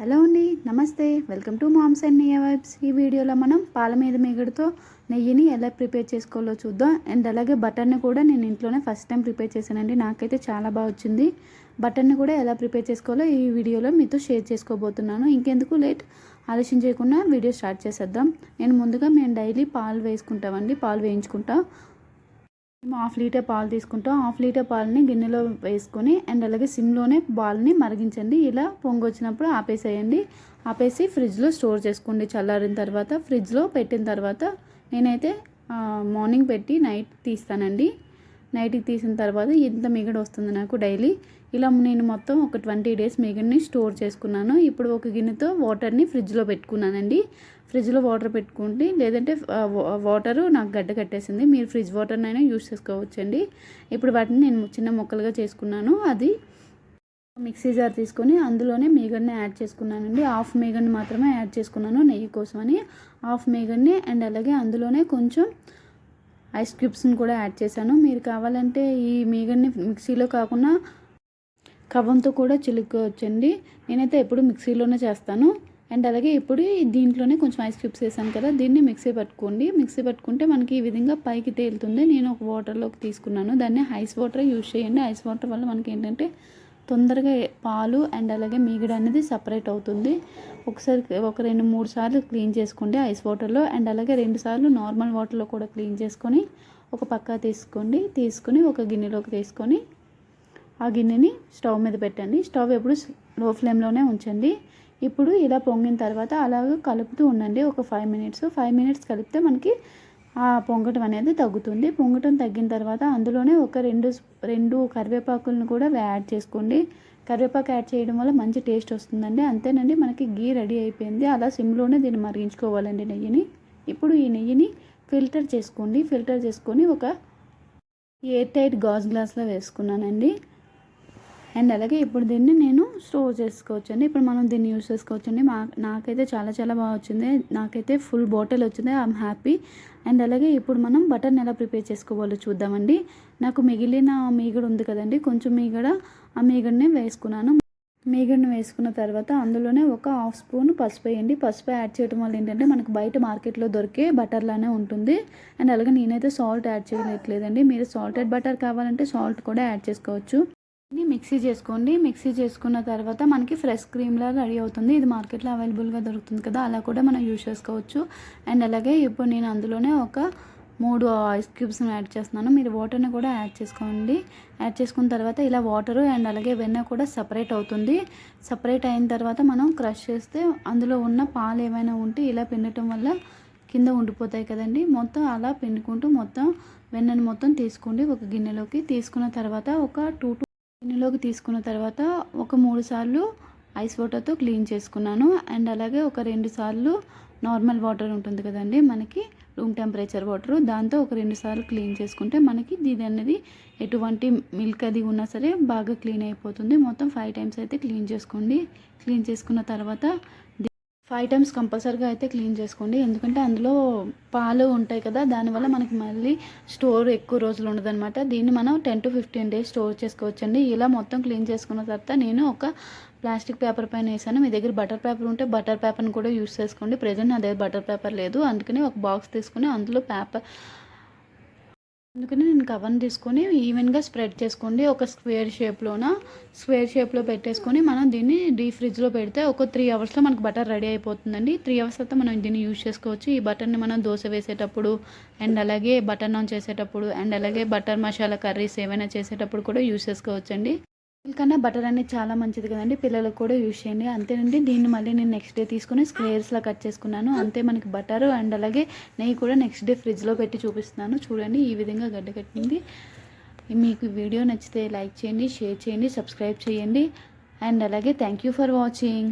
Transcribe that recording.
Hello అండి, నమస్తే. Welcome to moms and Niya vibes. ఈ వీడియోలో మనం పాల మీద మీగడతో నెయ్యిని ఎలా ప్రిపేర్ చేసుకోవాలో చూద్దాం. అండ్ అలాగే బటర్ని కూడా నేను ఇంట్లోనే ఫస్ట్ టైం ప్రిపేర్ చేశానండి. నాకైతే చాలా బాగా వచ్చింది. బటర్ని కూడా ఎలా ప్రిపేర్ చేసుకోవాలో ఈ వీడియోలో మీతో షేర్ చేసుకోబోతున్నాను. ఇంకెందుకు లేట్, ఆలస్యం చేయకుండా వీడియో స్టార్ట్ చేసేద్దాం. మేము డైలీ పాలు వేసుకుంటామండి, పాలు వేయించుకుంటాం. మేము 1/2 లీటర్ పాలు తీసుకుంటాం. 1/2 లీటర్ పాలని గిన్నెలో వేసుకొని అండ్ అలాగే సిమ్లోనే పాలని మరిగించండి. ఇలా పొంగు వచ్చినప్పుడు ఆపేసేయండి. ఆపేసి ఫ్రిడ్జ్లో స్టోర్ చేసుకోండి. చల్లారిన తర్వాత ఫ్రిడ్జ్లో పెట్టిన తర్వాత నేనైతే మార్నింగ్ పెట్టి నైట్ తీస్తానండి. నైట్కి తీసిన తర్వాత ఇంత మిగడ వస్తుంది నాకు డైలీ. ఇలా నేను మొత్తం ఒక 20 డేస్ మిగడ్ని స్టోర్ చేసుకున్నాను. ఇప్పుడు ఒక గిన్నెతో వాటర్ని ఫ్రిడ్జ్లో పెట్టుకున్నానండి. ఫ్రిడ్జ్లో వాటర్ పెట్టుకోండి, లేదంటే వాటరు నాకు గడ్డ కట్టేసింది. మీరు ఫ్రిడ్జ్ వాటర్నైనా యూజ్ చేసుకోవచ్చండి. ఇప్పుడు వాటిని నేను చిన్న ముక్కలుగా చేసుకున్నాను. అది మిక్సీ జార్ తీసుకొని అందులోనే మీగడ్ని యాడ్ చేసుకున్నానండి. 1/2 మీగడ్ని మాత్రమే యాడ్ చేసుకున్నాను నెయ్యి కోసమని. 1/2 మీగడ్ని అండ్ అలాగే అందులోనే కొంచెం ఐస్ క్యూబ్స్ని కూడా యాడ్ చేశాను. మీరు కావాలంటే ఈ మీగడ్ని మిక్సీలో కాకుండా కవ్వంతో కూడా చిలుకోవచ్చండి. నేనైతే ఎప్పుడు మిక్సీలోనే చేస్తాను. అండ్ అలాగే ఇప్పుడు దీంట్లోనే కొంచెం ఐస్ క్యూబ్స్ వేసాను కదా, దీన్ని మిక్సీ పట్టుకోండి. మిక్సీ పట్టుకుంటే మనకి ఈ విధంగా పైకి తేలుతుంది. నేను ఒక వాటర్లోకి తీసుకున్నాను. దాన్ని ఐస్ వాటర్ యూజ్ చేయండి. ఐస్ వాటర్ వల్ల మనకి ఏంటంటే తొందరగా పాలు అండ్ అలాగే మీగడ అనేది సపరేట్ అవుతుంది. ఒకసారి ఒక 2-3 సార్లు క్లీన్ చేసుకోండి ఐస్ వాటర్లో. అండ్ అలాగే 2 సార్లు నార్మల్ వాటర్లో కూడా క్లీన్ చేసుకొని ఒక పక్క తీసుకొని ఒక గిన్నెలోకి తీసుకొని ఆ గిన్నెని స్టవ్ మీద పెట్టండి. స్టవ్ ఎప్పుడు లో ఫ్లేమ్లోనే ఉంచండి. ఇప్పుడు ఇలా పొంగిన తర్వాత అలాగే కలుపుతూ ఉండండి. ఒక 5 మినిట్స్ కలిపితే మనకి ఆ పొంగటం అనేది తగ్గుతుంది. పొంగటం తగ్గిన తర్వాత అందులోనే ఒక రెండు కరివేపాకులను కూడా యాడ్ చేసుకోండి. కరివేపాకు యాడ్ చేయడం వల్ల మంచి టేస్ట్ వస్తుందండి. అంతేనండి, మనకి గీ రెడీ అయిపోయింది. అలా సిమ్లోనే దీన్ని మరిగించుకోవాలండి నెయ్యిని. ఇప్పుడు ఈ నెయ్యిని ఫిల్టర్ చేసుకోండి. ఫిల్టర్ చేసుకొని ఒక ఎయిర్ టైట్ గాజు గ్లాస్లో వేసుకున్నానండి. అండ్ అలాగే ఇప్పుడు దీన్ని నేను స్టోర్ చేసుకోవచ్చండి. ఇప్పుడు మనం దీన్ని యూజ్ చేసుకోవచ్చండి. నాకైతే చాలా చాలా బాగా వచ్చింది. నాకైతే ఫుల్ బాటిల్ వచ్చింది. I'm happy. అండ్ అలాగే ఇప్పుడు మనం బటర్ని ఎలా ప్రిపేర్ చేసుకోవాలో చూద్దామండి. నాకు మిగిలిన మీగడ ఉంది కదండి, కొంచెం మీగడ, ఆ మీగడని వేసుకున్నాను. మీగడని వేసుకున్న తర్వాత అందులోనే ఒక 1/2 స్పూన్ పసుపు వేయండి. పసుపు యాడ్ చేయడం వల్ల ఏంటంటే మనకు బయట మార్కెట్లో దొరికే బటర్లానే ఉంటుంది. అండ్ అలాగే నేనైతే సాల్ట్ యాడ్ చేయట్లేదండి. మీరు సాల్టెడ్ బటర్ కావాలంటే సాల్ట్ కూడా యాడ్ చేసుకోవచ్చు. మిక్సీ చేసుకోండి. మిక్సీ చేసుకున్న తర్వాత మనకి ఫ్రెష్ క్రీమ్లా రెడీ అవుతుంది. ఇది మార్కెట్లో అవైలబుల్గా దొరుకుతుంది కదా, అలా కూడా మనం యూజ్ చేసుకోవచ్చు. అండ్ అలాగే ఇప్పుడు నేను అందులోనే ఒక 3 ఐస్ క్యూబ్స్ని యాడ్ చేస్తున్నాను. మీరు వాటర్ని కూడా యాడ్ చేసుకోండి. యాడ్ చేసుకున్న తర్వాత ఇలా వాటరు అండ్ అలాగే వెన్న కూడా సపరేట్ అవుతుంది. సపరేట్ అయిన తర్వాత మనం క్రష్ చేస్తే అందులో ఉన్న పాలు ఏమైనా ఉంటే ఇలా పిండటం వల్ల కింద ఉండిపోతాయి కదండి. మొత్తం అలా పిండుకుంటూ మొత్తం వెన్నని మొత్తం తీసుకోండి. ఒక గిన్నెలోకి తీసుకున్న తర్వాత గిన్నెలోకి తీసుకున్న తర్వాత ఒక 3 సార్లు ఐస్ వాటర్తో క్లీన్ చేసుకున్నాను. అండ్ అలాగే ఒక 2 సార్లు నార్మల్ వాటర్ ఉంటుంది కదండి, మనకి రూమ్ టెంపరేచర్ వాటర్, దాంతో ఒక 2 సార్లు క్లీన్ చేసుకుంటే మనకి ఇది అనేది ఎటువంటి మిల్క్ అది ఉన్నా సరే బాగా క్లీన్ అయిపోతుంది. మొత్తం 5 టైమ్స్ అయితే క్లీన్ చేసుకోండి. క్లీన్ చేసుకున్న తర్వాత 5 టైమ్స్ కంపల్సరీగా అయితే క్లీన్ చేసుకోండి. ఎందుకంటే అందులో పాలు ఉంటాయి కదా, దానివల్ల మనకి మళ్ళీ స్టోర్ ఎక్కువ రోజులు ఉండదన్నమాట. దీన్ని మనం 10 to 15 డేస్ స్టోర్ చేసుకోవచ్చండి. ఇలా మొత్తం క్లీన్ చేసుకున్న తర్వాత నేను ఒక ప్లాస్టిక్ పేపర్ పైన వేసాను. మీ దగ్గర బటర్ పేపర్ ఉంటే బటర్ పేపర్ని కూడా యూస్ చేసుకోండి. ప్రెజెంట్ నా దగ్గర బటర్ పేపర్ లేదు, అందుకని ఒక బాక్స్ తీసుకుని అందులో అందుకని నేను కవర్ని తీసుకొని ఈవెన్గా స్ప్రెడ్ చేసుకోండి. ఒక స్క్వేర్ షేప్లో పెట్టేసుకొని మనం దీన్ని డీప్ ఫ్రిడ్జ్లో పెడితే ఒక 3 అవర్స్లో మనకు బటర్ రెడీ అయిపోతుందండి. 3 అవర్స్ తర్వాత మనం దీన్ని యూజ్ చేసుకోవచ్చు. ఈ బటర్ని మనం దోశ వేసేటప్పుడు అండ్ అలాగే బటర్ నాన్ చేసేటప్పుడు అండ్ అలాగే బటర్ మసాలా కర్రీస్ ఏమైనా చేసేటప్పుడు కూడా యూజ్ చేసుకోవచ్చండి. కన్నా బటర్ అనేది చాలా మంచిది కదండి, పిల్లలకు కూడా యూజ్ చేయండి. అంతేనండి, దీన్ని మళ్ళీ నేను నెక్స్ట్ డే తీసుకుని స్క్వేర్స్లా కట్ చేసుకున్నాను. అంతే, మనకి బటర్ అండ్ అలాగే నెయ్యి కూడా నెక్స్ట్ డే ఫ్రిడ్జ్లో పెట్టి చూపిస్తున్నాను. చూడండి, ఈ విధంగా గడ్డ కట్టింది. మీకు వీడియో నచ్చితే లైక్ చేయండి, షేర్ చేయండి, సబ్స్క్రైబ్ చేయండి. అండ్ అలాగే థ్యాంక్ యూ ఫర్ వాచింగ్.